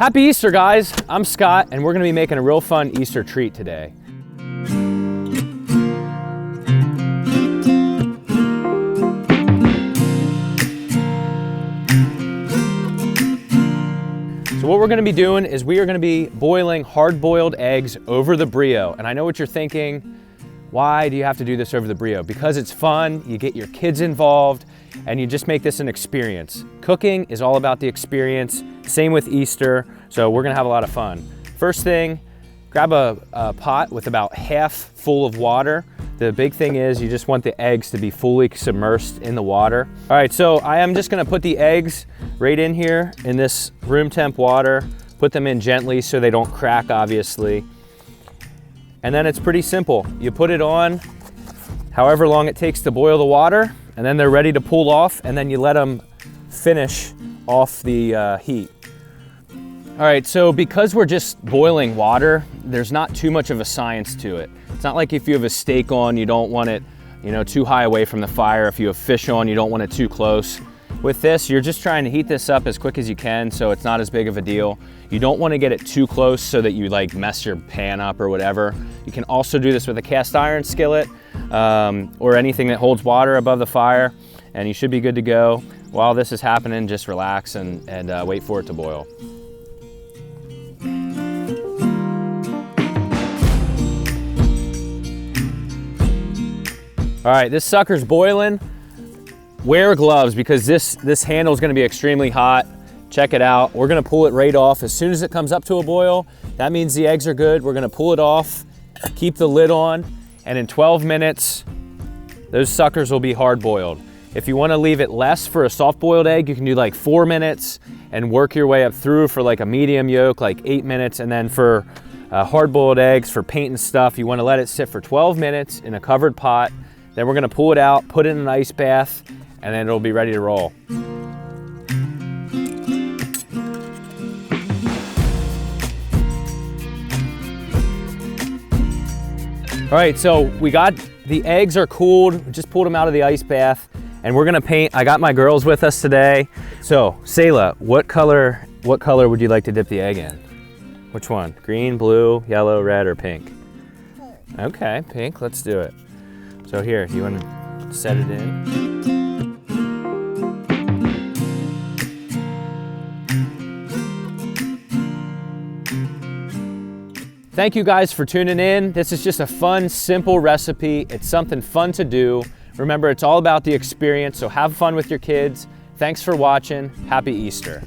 Happy Easter, guys. I'm Scott, and we're gonna be making a real fun Easter treat today. So what we're gonna be doing is we are gonna be boiling hard-boiled eggs over the Breeo. And I know what you're thinking, why do you have to do this over the Breeo? Because it's fun, you get your kids involved, and you just make this an experience. Cooking is all about the experience, same with Easter, so we're gonna have a lot of fun. First thing, grab a pot with about half full of water. The big thing is you just want the eggs to be fully submersed in the water. All right, so I am just gonna put the eggs right in here in this room temp water, put them in gently so they don't crack, obviously. And then it's pretty simple. You put it on however long it takes to boil the water, and then they're ready to pull off, and then you let them finish off the heat. All right, so because we're just boiling water, there's not too much of a science to it. It's not like if you have a steak on, you don't want it, too high away from the fire. If you have fish on, you don't want it too close. With this, you're just trying to heat this up as quick as you can, so it's not as big of a deal. You don't want to get it too close so that you mess your pan up or whatever. You can also do this with a cast iron skillet or anything that holds water above the fire, and you should be good to go. While this is happening, just relax and wait for it to boil. All right, this sucker's boiling. Wear gloves because this handle is gonna be extremely hot. Check it out. We're gonna pull it right off. As soon as it comes up to a boil, that means the eggs are good. We're gonna pull it off, keep the lid on, and in 12 minutes, those suckers will be hard boiled. If you wanna leave it less for a soft boiled egg, you can do 4 minutes and work your way up through for a medium yolk, 8 minutes. And then for hard boiled eggs, for paint and stuff, you wanna let it sit for 12 minutes in a covered pot. Then we're gonna pull it out, put it in an ice bath, and then it'll be ready to roll. All right, so the eggs are cooled. We just pulled them out of the ice bath, and we're gonna paint. I got my girls with us today. So, Sayla, what color would you like to dip the egg in? Which one? Green, blue, yellow, red, or pink? Okay, pink, let's do it. So here, you wanna set it in? Thank you guys for tuning in. This is just a fun, simple recipe. It's something fun to do. Remember, it's all about the experience, so have fun with your kids. Thanks for watching. Happy Easter.